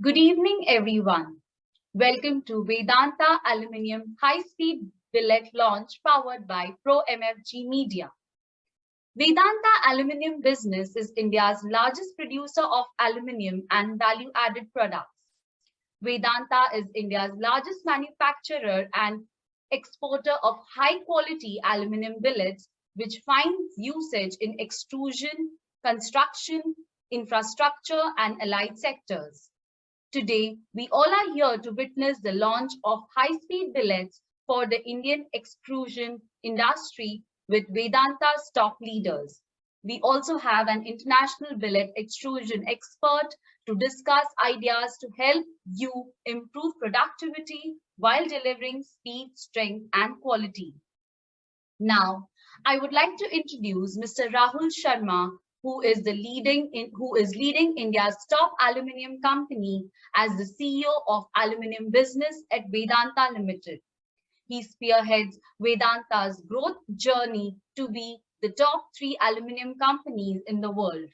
Good evening, everyone. Welcome to Vedanta Aluminium High Speed Billet launch powered by Pro MFG Media. Vedanta Aluminium Business is India's largest producer of aluminium and value added products. Vedanta is India's largest manufacturer and exporter of high quality aluminium billets, which finds usage in extrusion, construction, infrastructure, and allied sectors. Today, we all are here to witness the launch of high-speed billets for the Indian extrusion industry with Vedanta's top leaders. We also have an international billet extrusion expert to discuss ideas to help you improve productivity while delivering speed, strength, and quality. Now, I would like to introduce Mr. Rahul Sharma, who is leading India's top aluminium company as the CEO of aluminium business at Vedanta Limited. He spearheads Vedanta's growth journey to be the top three aluminium companies in the world.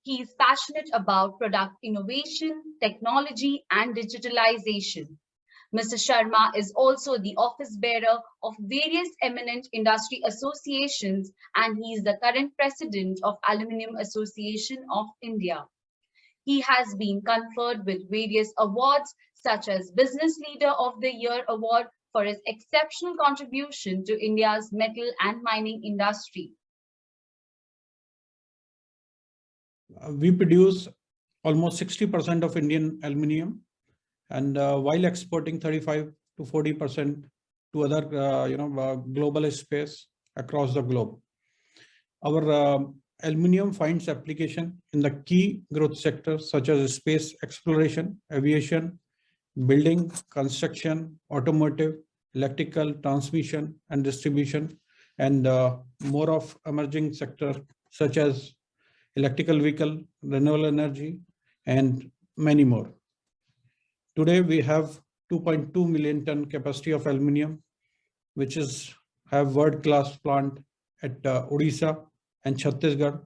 He is passionate about product innovation, technology, and digitalization. Mr. Sharma is also the office bearer of various eminent industry associations, and he is the current president of Aluminium Association of India. He has been conferred with various awards such as Business Leader of the Year Award for his exceptional contribution to India's metal and mining industry. We produce almost 60% of Indian aluminium, and while exporting 35 to 40% to other global space across the globe. Our aluminium finds application in the key growth sectors such as space exploration, aviation, building, construction, automotive, electrical, transmission and distribution, and more of emerging sectors such as electrical vehicle, renewable energy, and many more. Today, we have 2.2 million ton capacity of aluminium, which have world-class plant at Odisha and Chhattisgarh,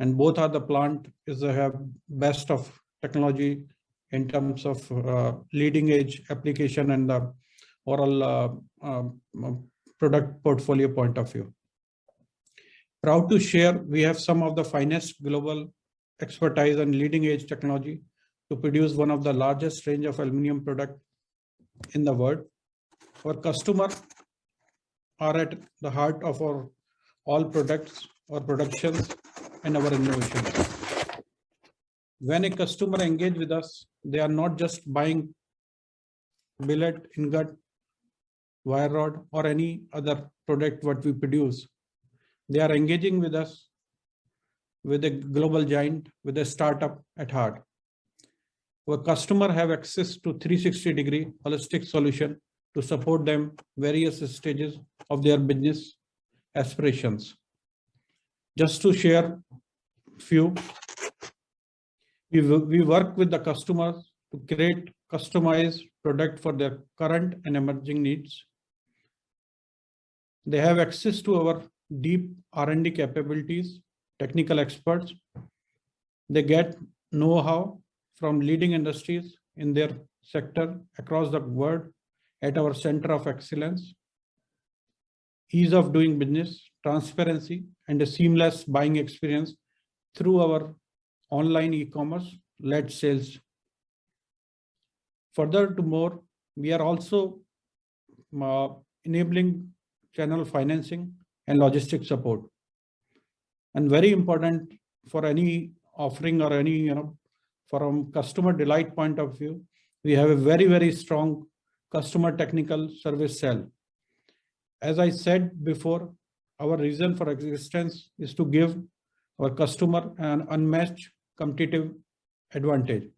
and both are the plant have best of technology in terms of leading edge application and the overall product portfolio point of view. Proud to share, we have some of the finest global expertise and leading edge technology to produce one of the largest range of aluminium product in the world. Our customers are at the heart of our all products, our productions, and our innovations. When a customer engages with us, they are not just buying billet, ingot, wire rod, or any other product what we produce. They are engaging with us with a global giant, with a startup at heart. Our customer have access to 360-degree holistic solution to support them various stages of their business aspirations. Just to share few, we work with the customers to create customized product for their current and emerging needs. They have access to our deep R&D capabilities, technical experts. They get know-how from leading industries in their sector across the world at our center of excellence. Ease of doing business, transparency, and a seamless buying experience through our online e-commerce led sales. Furthermore, we are also enabling channel financing and logistics support. And very important for any offering or any, from customer delight point of view, we have a very, very strong customer technical service cell. As I said before, our reason for existence is to give our customer an unmatched competitive advantage.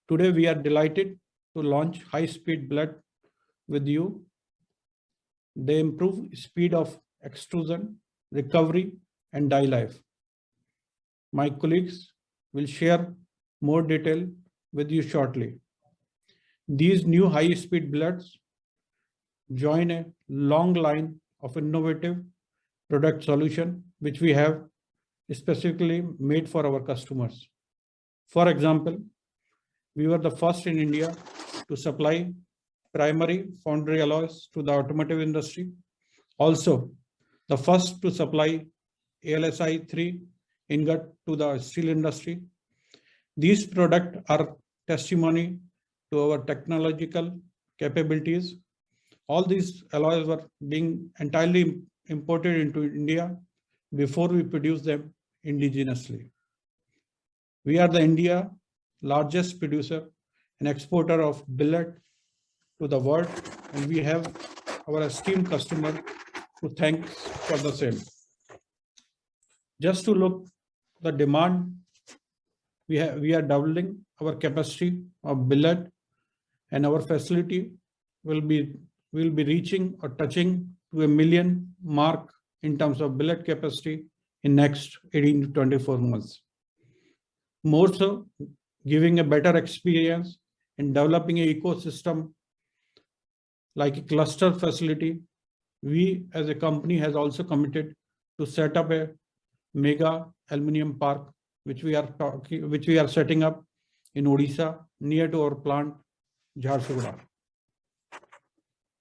Today, we are delighted to launch high-speed billet with you. They improve speed of extrusion, recovery, and die life. My colleagues will share more detail with you shortly. These new high-speed billets join a long line of innovative product solution which we have specifically made for our customers. For example, we were the first in India to supply primary foundry alloys to the automotive industry. Also, the first to supply ALSI 3 ingot to the steel industry. These products are testimony to our technological capabilities. All these alloys were being entirely imported into India before we produce them indigenously. We are the India largest producer and exporter of billet to the world, and we have our esteemed customer to thank for the same. Just to look the demand, we are doubling our capacity of billet, and our facility will be reaching or touching to 1 million mark in terms of billet capacity in next 18 to 24 months. More so, giving a better experience in developing an ecosystem like a cluster facility. We as a company has also committed to set up a mega aluminum park, which we are setting up in Odisha near to our plant Jharsuguda.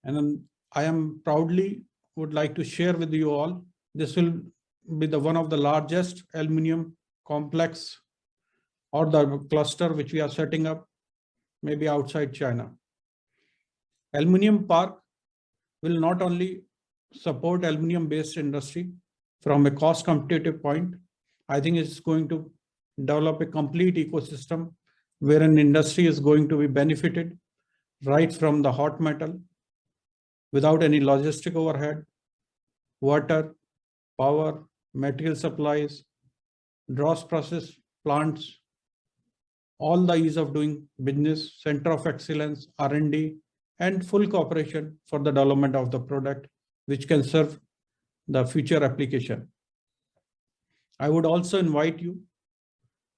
And I am proudly would like to share with you all, this will be the one of the largest aluminum complex or the cluster which we are setting up maybe outside China. Aluminum park will not only support aluminum based industry from a cost competitive point. I think it's going to develop a complete ecosystem where an industry is going to be benefited right from the hot metal without any logistic overhead, water, power, material supplies, dross process plants, all the ease of doing business, center of excellence, R&D, and full cooperation for the development of the product, which can serve the future application. I would also invite you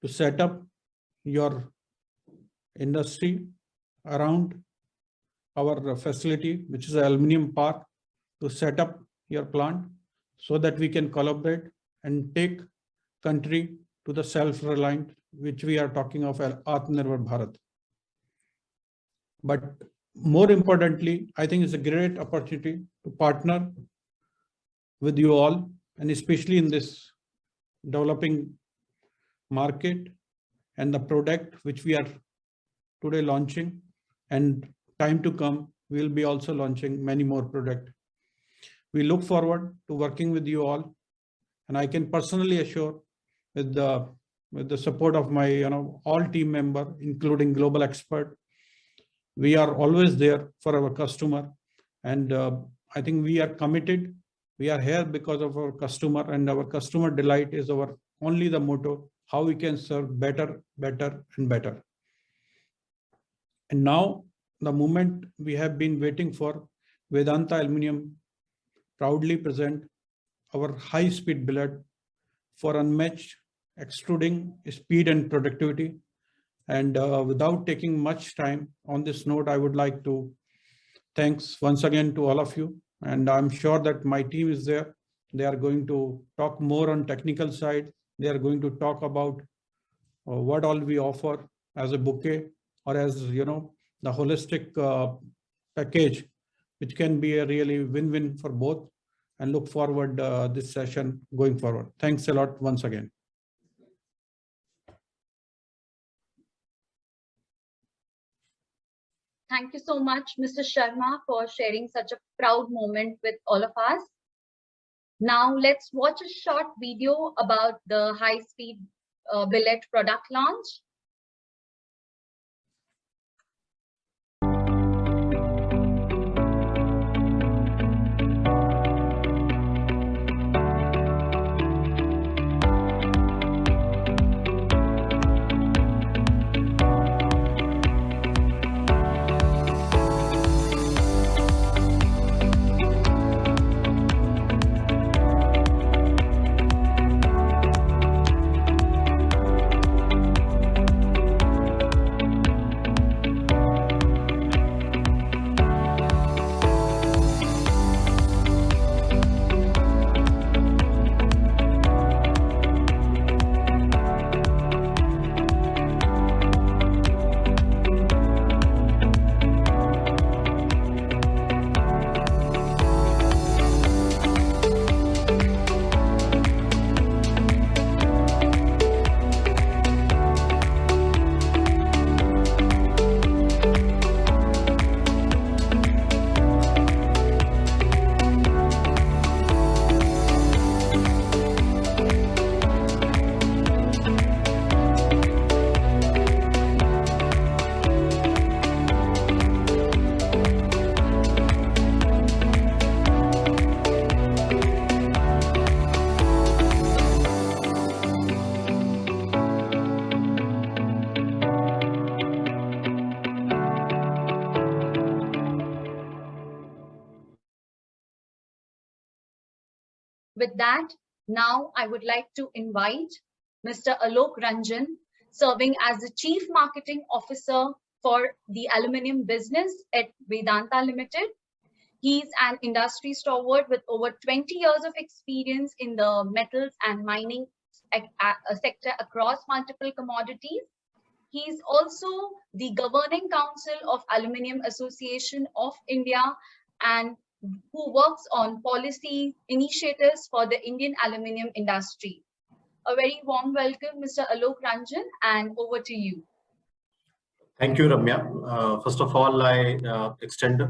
to set up your industry around our facility, which is an aluminum park, to set up your plant so that we can collaborate and take country to the self-reliant, which we are talking of Atmanirbhar Bharat. But more importantly, I think it's a great opportunity to partner with you all, and especially in this developing market and the product which we are today launching, and time to come, we'll be also launching many more products. We look forward to working with you all, and I can personally assure with the support of my all team member, including global expert, we are always there for our customer, and I think we are committed. We are here because of our customer, and our customer delight is our only the motto, how we can serve better, better, and better. And now the moment we have been waiting for, Vedanta Aluminium proudly present our high-speed billet for unmatched extruding speed and productivity. And without taking much time on this note, I would like to thanks once again to all of you. And I'm sure that my team is there. They are going to talk more on technical side. They are going to talk about what all we offer as a bouquet or as, the holistic package, which can be a really win-win for both, and look forward this session going forward. Thanks a lot once again. Thank you so much, Mr. Sharma, for sharing such a proud moment with all of us. Now let's watch a short video about the high-speed billet product launch. With that, now I would like to invite Mr. Alok Ranjan, serving as the Chief Marketing Officer for the aluminium business at Vedanta Limited. He's an industry stalwart with over 20 years of experience in the metals and mining sector across multiple commodities. He's also the governing council of Aluminium Association of India and who works on policy initiatives for the Indian aluminium industry. A very warm welcome, Mr. Alok Ranjan, and over to you. Thank you, Ramya. First of all, I extend.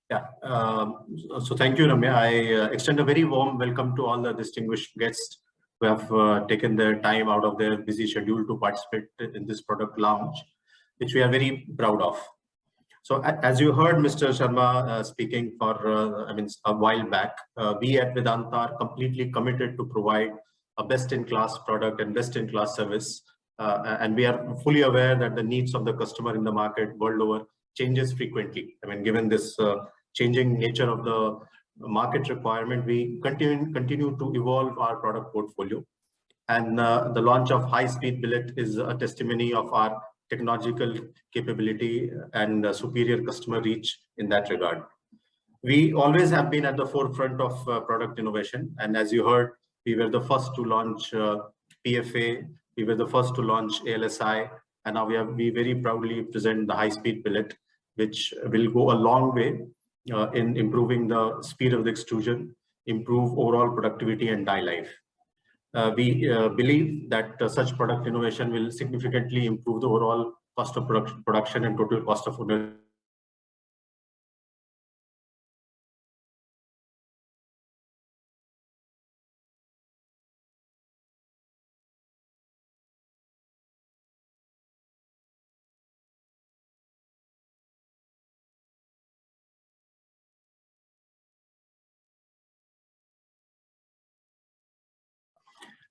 So thank you, Ramya. I extend a very warm welcome to all the distinguished guests who have taken their time out of their busy schedule to participate in this product launch, which we are very proud of. So as you heard Mr. Sharma speaking for, a while back, we at Vedanta are completely committed to provide a best-in-class product and best-in-class service. And we are fully aware that the needs of the customer in the market world over changes frequently. Given this changing nature of the market requirement, we continue to evolve our product portfolio. And the launch of high-speed billet is a testimony of our technological capability and superior customer reach in that regard. We always have been at the forefront of product innovation. And as you heard, we were the first to launch PFA, we were the first to launch ALSI, and now we very proudly present the high-speed billet, which will go a long way in improving the speed of the extrusion, improve overall productivity and die life. We believe that such product innovation will significantly improve the overall cost of production and total cost of ownership.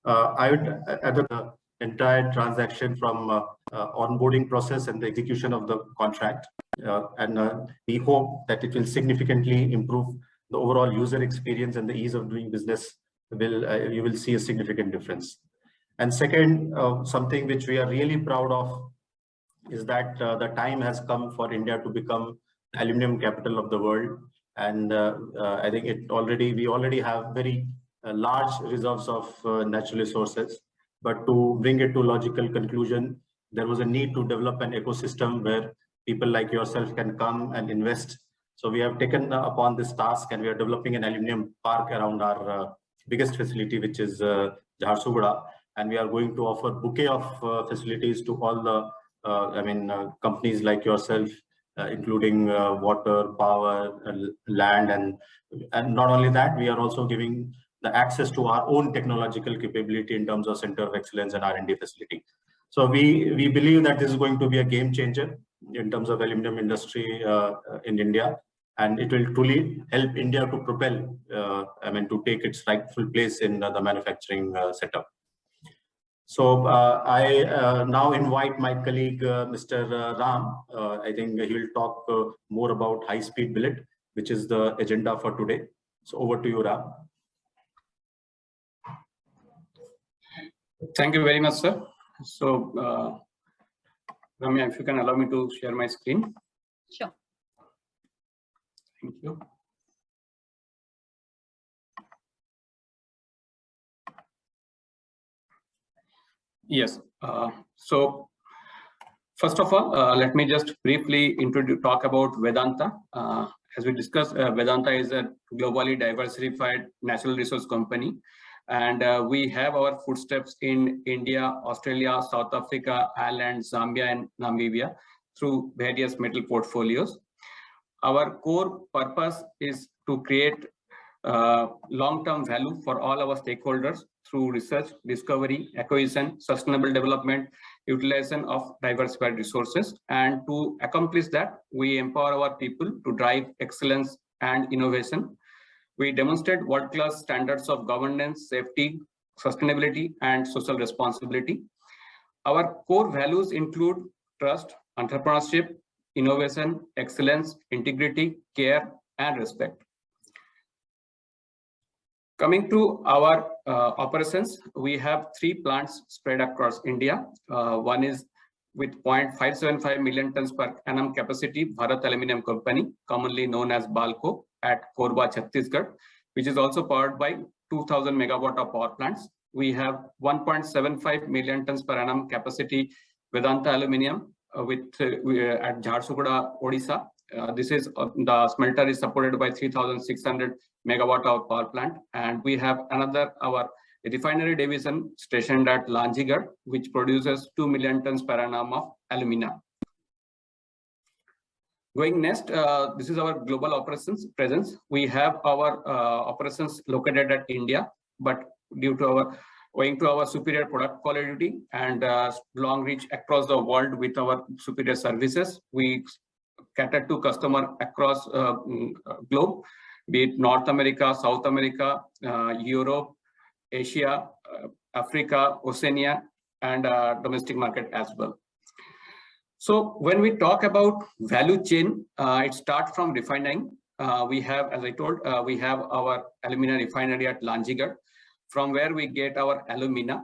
I would add the entire transaction from onboarding process and the execution of the contract. We hope that it will significantly improve the overall user experience and the ease of doing business. You will see a significant difference. And second, something which we are really proud of is that the time has come for India to become the aluminum capital of the world. And I think we already have very large reserves of natural resources, but to bring it to logical conclusion, there was a need to develop an ecosystem where people like yourself can come and invest. So we have taken upon this task, and we are developing an aluminum park around our biggest facility, which is Jharsuguda, and we are going to offer bouquet of facilities to all the companies like yourself, including water, power, land, and not only that, we are also giving the access to our own technological capability in terms of Center of Excellence and R&D facility. So we believe that this is going to be a game changer in terms of aluminum industry in India, and it will truly help India to propel, to take its rightful place in the manufacturing setup. So I now invite my colleague, Mr. Ram. I think he will talk more about high-speed billet, which is the agenda for today. So over to you, Ram. Thank you very much, sir. So, Ramya, if you can allow me to share my screen. Sure. Thank you. Yes. So, first of all, let me just briefly talk about Vedanta. As we discussed, Vedanta is a globally diversified natural resource company. And we have our footsteps in India, Australia, South Africa, Ireland, Zambia, and Namibia through various metal portfolios. Our core purpose is to create long-term value for all our stakeholders through research, discovery, acquisition, sustainable development, utilization of diversified resources. And to accomplish that, we empower our people to drive excellence and innovation. We demonstrate world-class standards of governance, safety, sustainability, and social responsibility. Our core values include trust, entrepreneurship, innovation, excellence, integrity, care, and respect. Coming to our operations, we have 3 plants spread across India. One is with 0.575 million tons per annum capacity, Bharat Aluminium Company, commonly known as Balco, at Korba, Chhattisgarh, which is also powered by 2000 megawatt of power plants. We have 1.75 million tons per annum capacity Vedanta Aluminium at Jharsuguda, Odisha. This is the smelter is supported by 3,600 megawatt of power plant, and we have our refinery division stationed at Lanjigarh, which produces 2 million tons per annum of alumina. Going next, this is our global operations presence. We have our operations located at India, but owing to our superior product quality and long reach across the world with our superior services, we cater to customer across globe, be it North America, South America, Europe, Asia, Africa, Oceania, and domestic market as well. So when we talk about value chain, it starts from refining. We have, as I told, we have our alumina refinery at Lanjigarh, from where we get our alumina.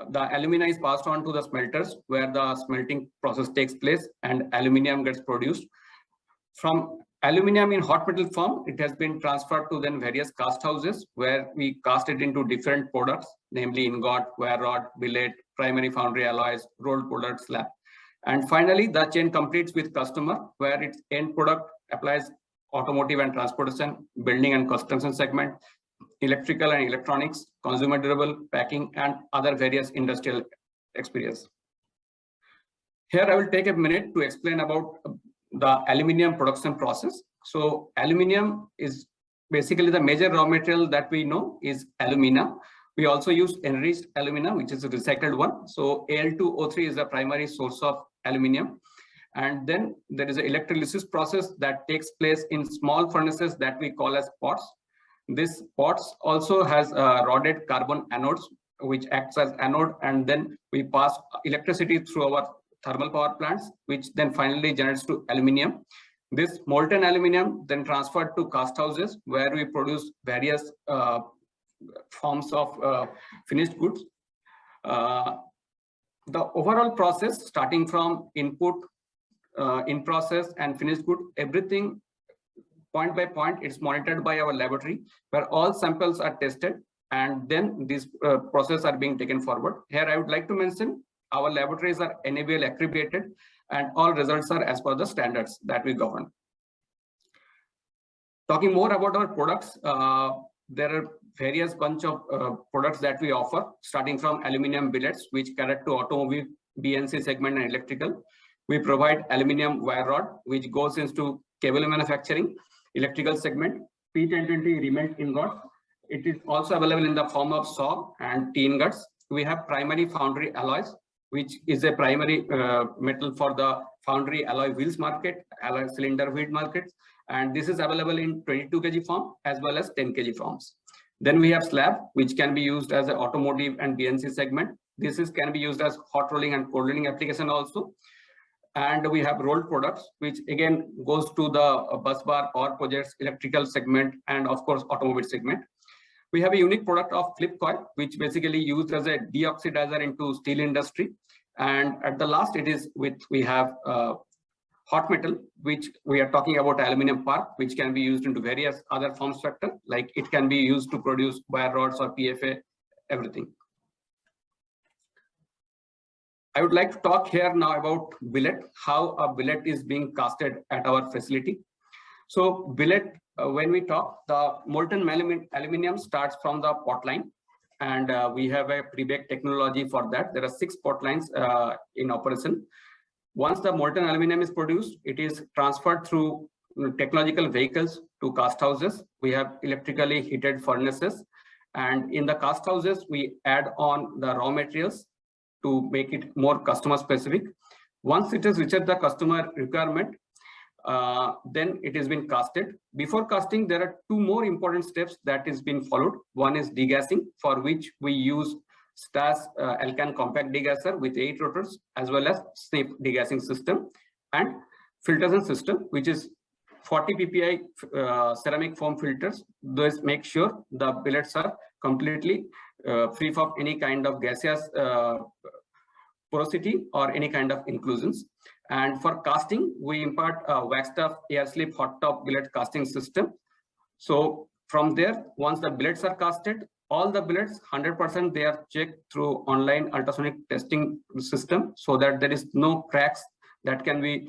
The alumina is passed on to the smelters, where the smelting process takes place and aluminium gets produced. From aluminium in hot metal form, it has been transferred to then various cast houses, where we cast it into different products, namely ingot, wire rod, billet, primary foundry alloys, rolled product, slab. And finally, the chain completes with customer, where its end product applies automotive and transportation, building and construction segment, electrical and electronics, consumer durable, packing, and other various industrial experience. Here, I will take a minute to explain about the aluminium production process. So aluminium is basically the major raw material that we know is alumina. We also use enriched alumina, which is a recycled one. So Al2O3 is the primary source of aluminium. And then there is an electrolysis process that takes place in small furnaces that we call as pots. This pots also has rodded carbon anodes, which acts as anode, and then we pass electricity through our thermal power plants, which then finally generates to aluminium. This molten aluminium then transferred to cast houses, where we produce various forms of finished goods. The overall process, starting from input, in process, and finished good, everything point by point, it's monitored by our laboratory, where all samples are tested, and then these processes are being taken forward. Here, I would like to mention our laboratories are NABL accredited, and all results are as per the standards that we govern. Talking more about our products, there are various bunch of products that we offer, starting from aluminium billets, which cater to automobile, BNC segment, and electrical. We provide aluminium wire rod, which goes into cable manufacturing, electrical segment, P1020 remelt ingot. It is also available in the form of SAW and T ingots. We have primary foundry alloys, which is a primary metal for the foundry alloy wheels market, alloy cylinder wheel markets. And this is available in 22 kg form as well as 10 kg forms. Then we have slab, which can be used as an automotive and BNC segment. This can be used as hot rolling and cold rolling application also. And we have rolled products, which again goes to the bus bar, power projects, electrical segment, and of course, automobile segment. We have a unique product of flip coil, which basically used as a deoxidizer into steel industry. And at the last, we have hot metal, which we are talking about aluminum part, which can be used into various other form factor, like it can be used to produce wire rods or PFA, everything. I would like to talk here now about billet, how a billet is being casted at our facility. So billet, when we talk, the molten aluminium starts from the pot line, and we have a pre-bake technology for that. There are 6 pot lines in operation. Once the molten aluminium is produced, it is transferred through technological vehicles to cast houses. We have electrically heated furnaces, and in the cast houses, we add on the raw materials to make it more customer specific. Once it has reached the customer requirement, then it has been casted. Before casting, there are 2 more important steps that is being followed. One is degassing, for which we use Stas Alcan compact degasser with 8 rotors, as well as SNIP degassing system, and filtration system, which is 40 ppi ceramic foam filters. Those make sure the billets are completely free from any kind of gaseous porosity or any kind of inclusions. And for casting, we impart a waxed off air slip hot top billet casting system. So from there, once the billets are casted, all the billets 100% they are checked through online ultrasonic testing system, so that there is no cracks that can be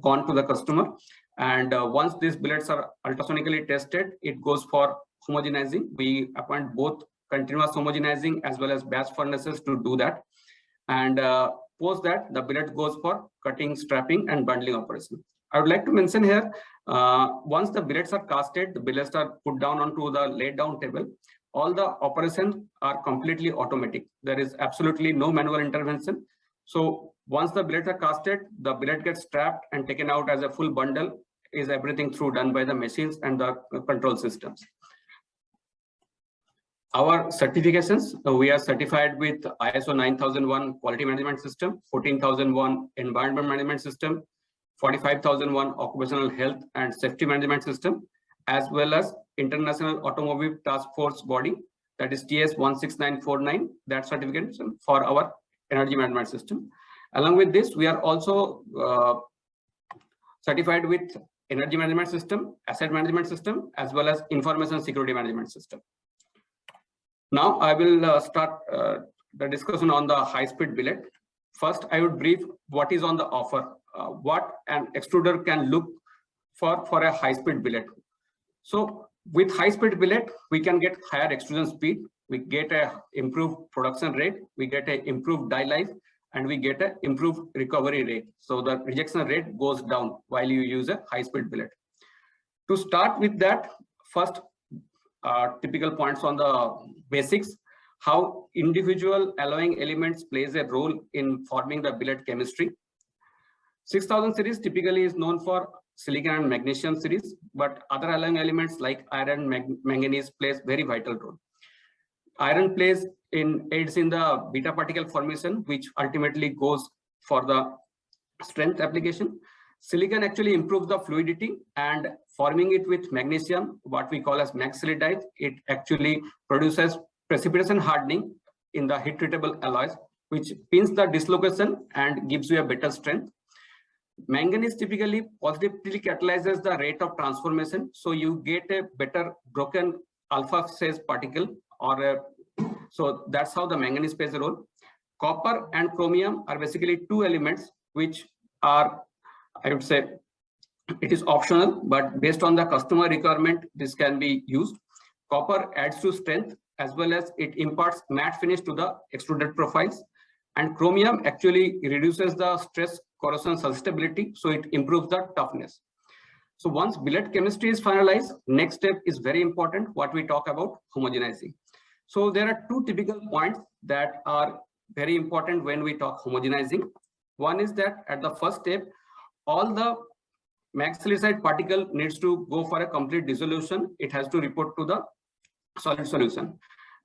gone to the customer. And once these billets are ultrasonically tested, it goes for homogenizing. We appoint both continuous homogenizing as well as batch furnaces to do that. And post that, the billet goes for cutting, strapping, and bundling operation. I would like to mention here, once the billets are casted, the billets are put down onto the laid down table. All the operations are completely automatic. There is absolutely no manual intervention. So once the billets are casted, the billet gets strapped and taken out as a full bundle. Is everything through done by the machines and the control systems. Our certifications, we are certified with ISO 9001 Quality Management System, 14001 Environment Management System, 45001 Occupational Health and Safety Management System, as well as International Automobile Task Force Body, that is TS 16949, that certification for our energy management system. Along with this, we are also certified with Energy Management System, Asset Management System, as well as Information Security Management System. Now I will start the discussion on the high-speed billet. First, I would brief what is on the offer, what an extruder can look for a high-speed billet. So with high-speed billet, we can get higher extrusion speed, we get a improved production rate, we get a improved die life, and we get a improved recovery rate. So the rejection rate goes down while you use a high-speed billet. To start with that, first typical points on the basics, how individual alloying elements plays a role in forming the billet chemistry. 6000 series typically is known for silicon and magnesium series, but other alloying elements like iron, manganese plays very vital role. Iron aids in the beta particle formation, which ultimately goes for the strength application. Silicon actually improves the fluidity, and forming it with magnesium, what we call as mag-silicide, it actually produces precipitation hardening in the heat treatable alloys, which pins the dislocation and gives you a better strength. Manganese typically positively catalyzes the rate of transformation, so you get a better broken alpha phase particle, so that's how the manganese plays a role. Copper and chromium are basically two elements which are, I would say, it is optional, but based on the customer requirement, this can be used. Copper adds to strength as well as it imparts matte finish to the extruded profiles. And chromium actually reduces the stress corrosion susceptibility, so it improves the toughness. So once billet chemistry is finalized, next step is very important, what we talk about homogenizing. So there are two typical points that are very important when we talk homogenizing. One is that at the first step, all the mag-silicide particle needs to go for a complete dissolution. It has to report to the solid solution.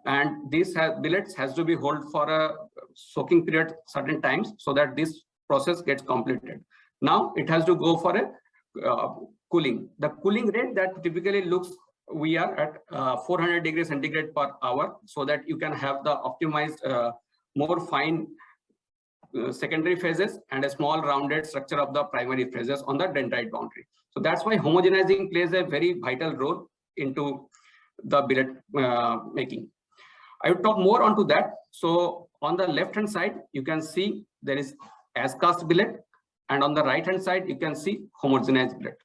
And this billets has to be held for a soaking period certain times so that this process gets completed. Now it has to go for a cooling. The cooling rate that typically looks, we are at 400 degrees centigrade per hour, so that you can have the optimized, more fine secondary phases and a small rounded structure of the primary phases on the dendrite boundary. So that's why homogenizing plays a very vital role into the billet making. I will talk more onto that. So on the left hand side, you can see there is as cast billet, and on the right hand side, you can see homogenized billet.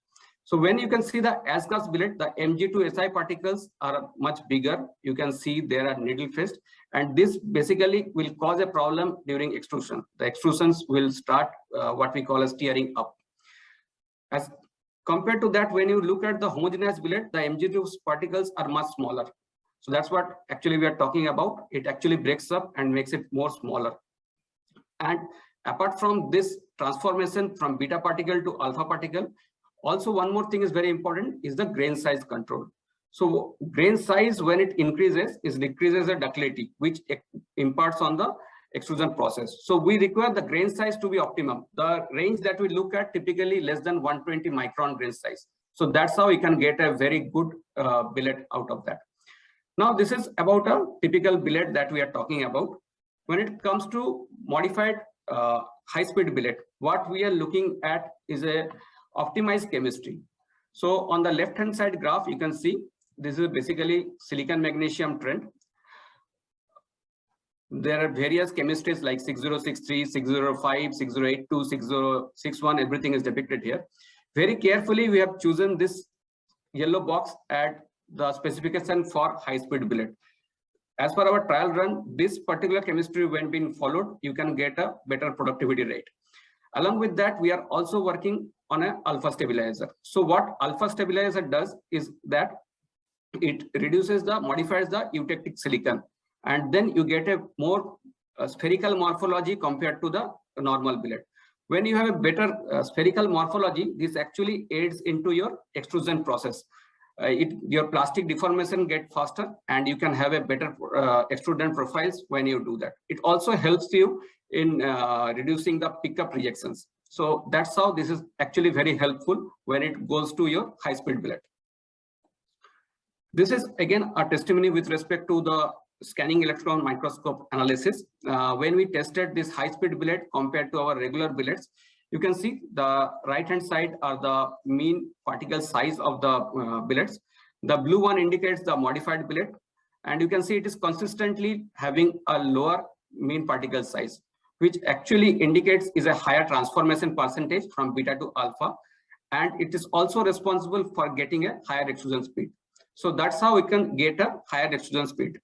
So when you can see the as cast billet, the Mg to Si particles are much bigger. You can see there are needle faced, and this basically will cause a problem during extrusion. The extrusions will start what we call as tearing up. As compared to that, when you look at the homogenized billet, the Mg2 particles are much smaller. So that's what actually we are talking about. It actually breaks up and makes it more smaller. And apart from this transformation from beta particle to alpha particle, also one more thing is very important is the grain size control. So grain size, when it increases, decreases the ductility, which imparts on the extrusion process. So we require the grain size to be optimum. The range that we look at typically less than 120 micron grain size. So that's how we can get a very good billet out of that. Now this is about a typical billet that we are talking about. When it comes to modified high-speed billet, what we are looking at is a optimized chemistry. So on the left-hand side graph, you can see this is basically silicon magnesium trend. There are various chemistries like 6063, 6005, 6082, 6061, everything is depicted here. Very carefully, we have chosen this yellow box at the specification for high-speed billet. As per our trial run, this particular chemistry when being followed, you can get a better productivity rate. Along with that, we are also working on an alpha stabilizer. So what alpha stabilizer does is that it modifies the eutectic silicon, and then you get a more spherical morphology compared to the normal billet. When you have a better spherical morphology, this actually aids into your extrusion process. Your plastic deformation gets faster, and you can have a better extrudent profiles when you do that. It also helps you in reducing the pickup rejections. So that's how this is actually very helpful when it goes to your high-speed billet. This is again a testimony with respect to the scanning electron microscope analysis. When we tested this high-speed billet compared to our regular billets, you can see the right-hand side are the mean particle size of the billets. The blue one indicates the modified billet, and you can see it is consistently having a lower mean particle size, which actually indicates is a higher transformation percentage from beta to alpha, and it is also responsible for getting a higher extrusion speed. So that's how we can get a higher extrusion speed.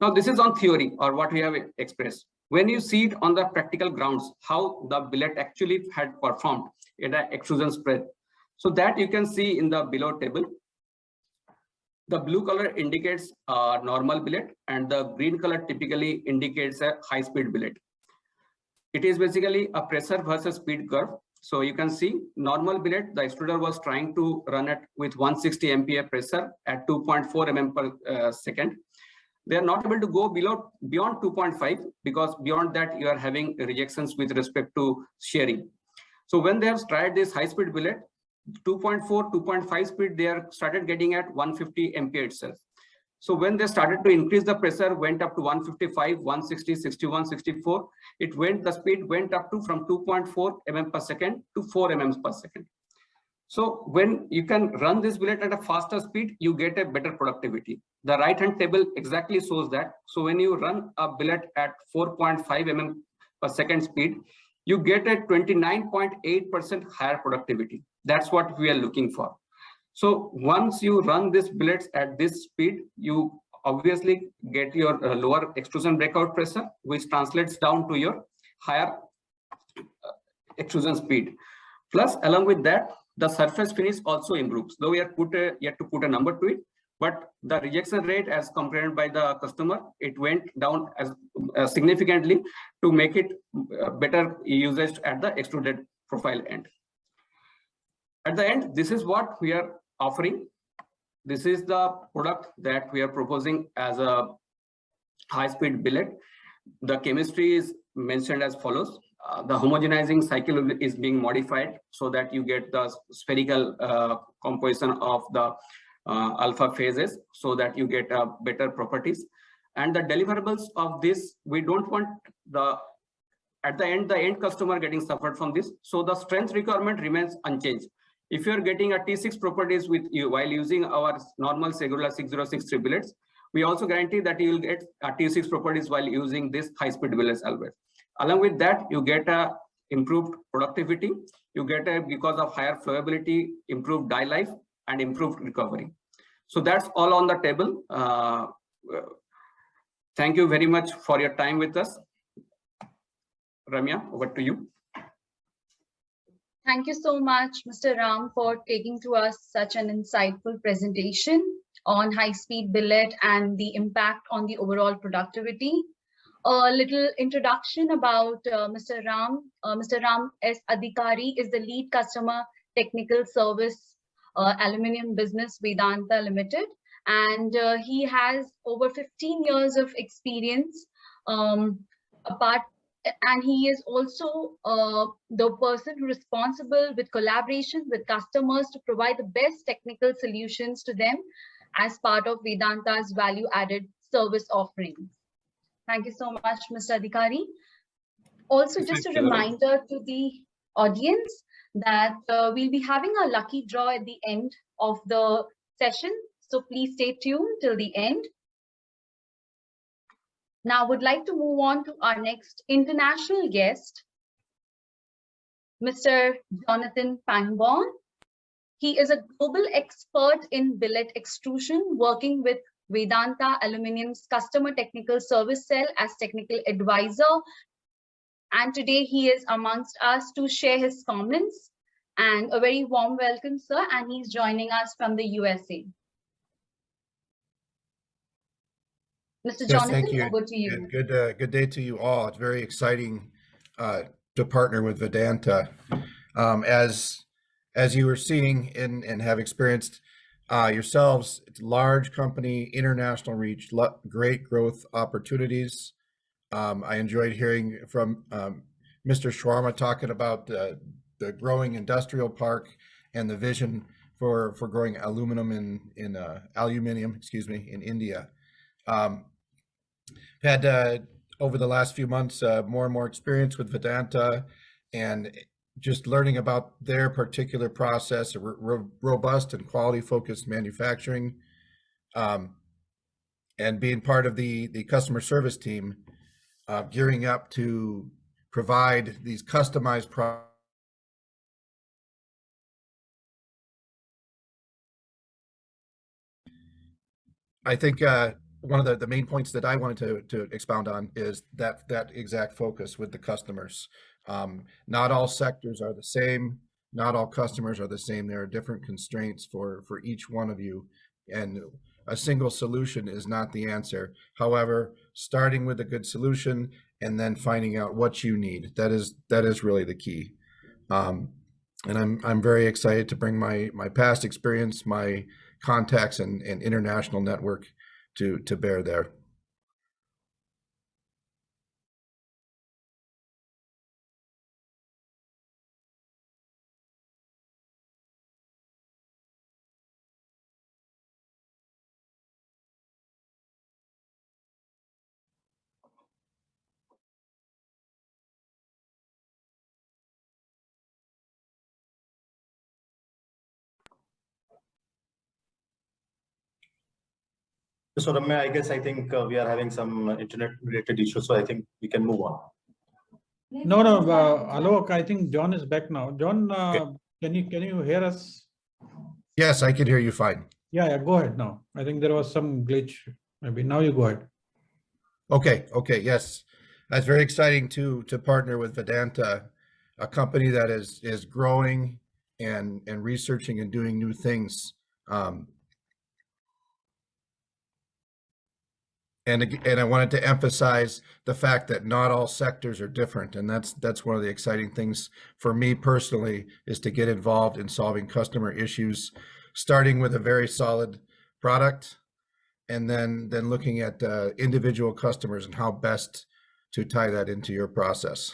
Now this is on theory or what we have expressed. When you see it on the practical grounds, how the billet actually had performed in an extrusion spread. So that you can see in the below table. The blue color indicates a normal billet, and the green color typically indicates a high-speed billet. It is basically a pressure versus speed curve. So you can see normal billet, the extruder was trying to run it with 160 MPa pressure at 2.4 mm per second. They are not able to go beyond 2.5 because beyond that you are having rejections with respect to shearing. So when they have tried this high-speed billet, 2.4, 2.5 speed, they are started getting at 150 MPa itself. So when they started to increase the pressure, went up to 155, 160, 61, 64, the speed went up to from 2.4 mm per second to 4 mm per second. So when you can run this billet at a faster speed, you get a better productivity. The right-hand table exactly shows that. So when you run a billet at 4.5 mm per second speed, you get a 29.8% higher productivity. That's what we are looking for. So once you run this billets at this speed, you obviously get your lower extrusion breakout pressure, which translates down to your higher extrusion speed. Plus, along with that, the surface finish also improves. Though we are yet to put a number to it, but the rejection rate as compared by the customer, it went down as significantly to make it better usage at the extruded profile end. At the end, this is what we are offering. This is the product that we are proposing as a high-speed billet. The chemistry is mentioned as follows. The homogenizing cycle is being modified so that you get the spherical composition of the alpha phases so that you get better properties. And the deliverables of this, we don't want at the end customer getting suffered from this. So the strength requirement remains unchanged. If you're getting a T6 properties with you while using our normal Segura 6063 billets, we also guarantee that you will get a T6 properties while using this high-speed billets always. Along with that, you get a improved productivity. You get a, because of higher flowability, improved die life and improved recovery. So that's all on the table. Thank you very much for your time with us. Ramya, over to you. Thank you so much, Mr. Ram, for taking to us such an insightful presentation on high-speed billet and the impact on the overall productivity. A little introduction about Mr. Ram. Mr. Ram S. Adhikari is the lead customer technical service aluminum business Vedanta Limited, and he has over 15 years of experience apart, and he is also the person responsible with collaboration with customers to provide the best technical solutions to them as part of Vedanta's value-added service offerings. Thank you so much, Mr. Adhikari. Also, just a reminder to the audience that we'll be having a lucky draw at the end of the session. So please stay tuned till the end. Now, I would like to move on to our next international guest, Mr. Jonathan Pangborn. He is a global expert in billet extrusion, working with Vedanta Aluminium's customer technical service cell as technical advisor. And today he is amongst us to share his comments. And a very warm welcome, sir. And he's joining us from the USA. Mr. Yes, Jonathan, thank you. over to you. Good day to you all. It's very exciting to partner with Vedanta. As you were seeing and have experienced yourselves, it's a large company, international reach, great growth opportunities. I enjoyed hearing from Mr. Shawarma talking about the growing industrial park and the vision for growing aluminum in India. Had over the last few months more and more experience with Vedanta and just learning about their particular process, robust and quality focused manufacturing, and being part of the customer service team, gearing up to provide these customized products. I think one of the main points that I wanted to expound on is that exact focus with the customers. Not all sectors are the same. Not all customers are the same. There are different constraints for each one of you, and a single solution is not the answer. However, starting with a good solution and then finding out what you need, that is really the key. And I'm very excited to bring my past experience, my contacts and international network to bear there. So Ramya, I think we are having some internet related issues, so I think we can move on. No, Alok, I think John is back now. John, can you hear us? Yes, I can hear you fine. Yeah, go ahead now. I think there was some glitch. Maybe now you go ahead. Okay, yes. That's very exciting to partner with Vedanta, a company that is growing and researching and doing new things. And I wanted to emphasize the fact that not all sectors are different, and that's one of the exciting things for me personally, is to get involved in solving customer issues, starting with a very solid product, and then looking at individual customers and how best to tie that into your process.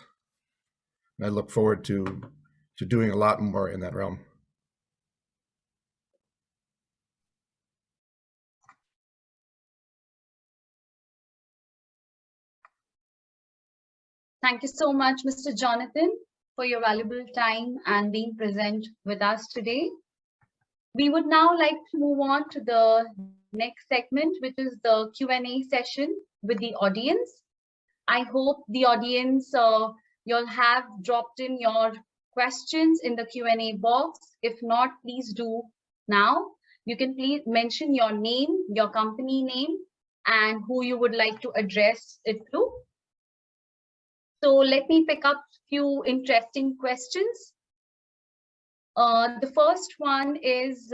And I look forward to doing a lot more in that realm. Thank you so much, Mr. Jonathan, for your valuable time and being present with us today. We would now like to move on to the next segment, which is the Q&A session with the audience. I hope the audience, you'll have dropped in your questions in the Q&A box. If not, please do now. You can please mention your name, your company name, and who you would like to address it to. So let me pick up a few interesting questions. The first one is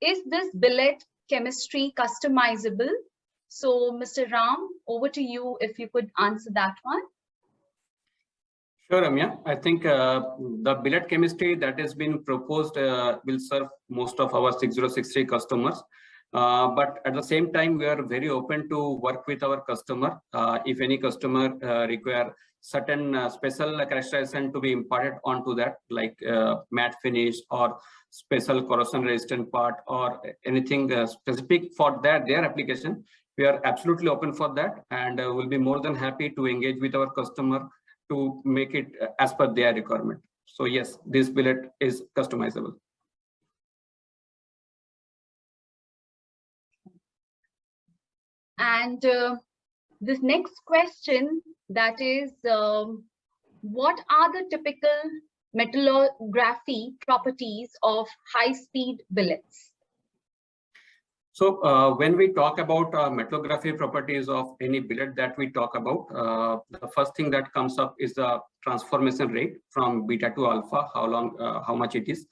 this billet chemistry customizable? So Mr. Ram, over to you if you could answer that one. Sure, Ramya. I think the billet chemistry that has been proposed will serve most of our 6063 customers. But at the same time, we are very open to work with our customer. If any customer require certain special characterization to be imparted onto that, like matte finish or special corrosion resistant part or anything specific for their application, we are absolutely open for that, and we'll be more than happy to engage with our customer to make it as per their requirement. So yes, this billet is customizable. And this next question, that is, what are the typical metallography properties of high-speed billets? So when we talk about metallography properties of any billet that we talk about, the first thing that comes up is the transformation rate from beta to alpha, how much it is.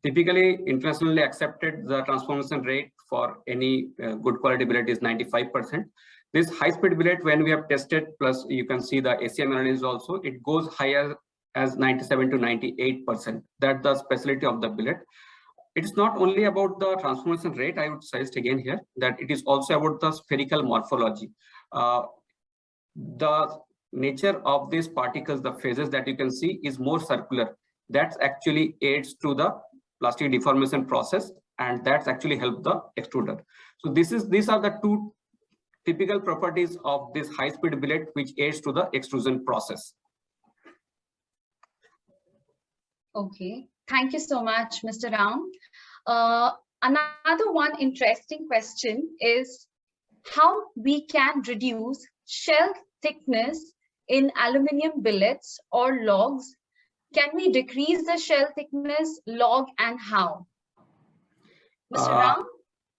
Typically, internationally accepted, the transformation rate for any good quality billet is 95%. This high-speed billet, when we have tested, plus you can see the ACM analysis also, it goes higher as 97 to 98%. That's the specialty of the billet. It's not only about the transformation rate, I would suggest again here, that it is also about the spherical morphology. The nature of these particles, the phases that you can see is more circular. That actually aids to the plastic deformation process, and that's actually helped the extruder. So these are the two typical properties of this high-speed billet which aids to the extrusion process. Okay, thank you so much, Mr. Ram. Another one interesting question is how we can reduce shell thickness in aluminium billets or logs. Can we decrease the shell thickness, log, and how? Mr. Ram?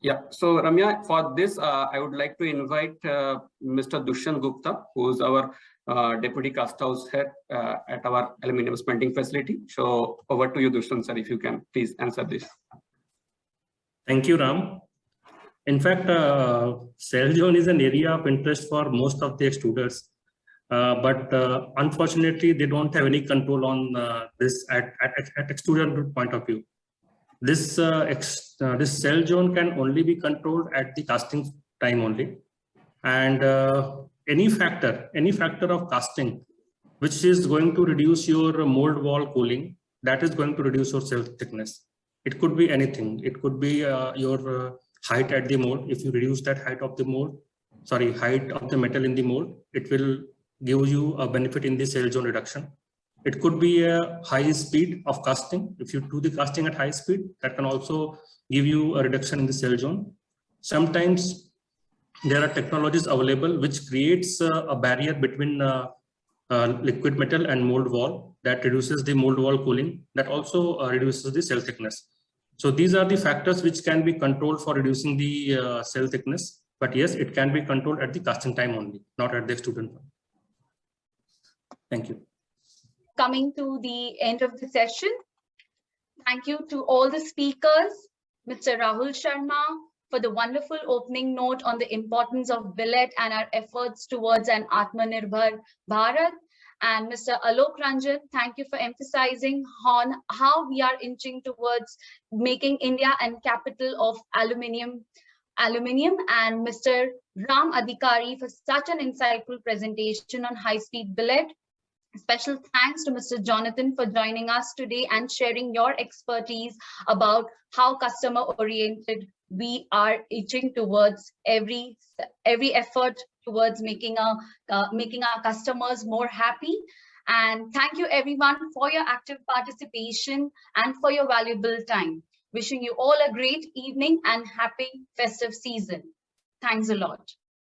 Yeah, so Ramya, for this, I would like to invite Mr. Dushyant Gupta, who is our Deputy Casthouse Head at our aluminum smelting facility. So over to you, Dushyant, sir, if you can please answer this. Thank you, Ram. In fact, cell zone is an area of interest for most of the extruders. But unfortunately, they don't have any control on this at extruder point of view. This cell zone can only be controlled at the casting time only, and any factor of casting which is going to reduce your mold wall cooling, that is going to reduce your cell thickness. It could be anything. It could be your height at the mold. If you reduce that height of the metal in the mold, it will give you a benefit in the cell zone reduction. It could be a high speed of casting. If you do the casting at high speed, that can also give you a reduction in the cell zone. Sometimes there are technologies available which creates a barrier between liquid metal and mold wall that reduces the mold wall cooling, that also reduces the cell thickness. So these are the factors which can be controlled for reducing the cell thickness. But yes, it can be controlled at the casting time only, not at the extrusion point. Thank you. Coming to the end of the session, thank you to all the speakers, Mr. Rahul Sharma, for the wonderful opening note on the importance of billet and our efforts towards an Atmanirbhar Bharat. And Mr. Alok Ranjan, thank you for emphasizing on how we are inching towards making India a capital of aluminium. And Mr. Ram Adhikari for such an insightful presentation on high-speed billet. Special thanks to Mr. Jonathan for joining us today and sharing your expertise about how customer-oriented we are inching towards every effort towards making our customers more happy. And thank you everyone for your active participation and for your valuable time. Wishing you all a great evening and happy festive season. Thanks a lot.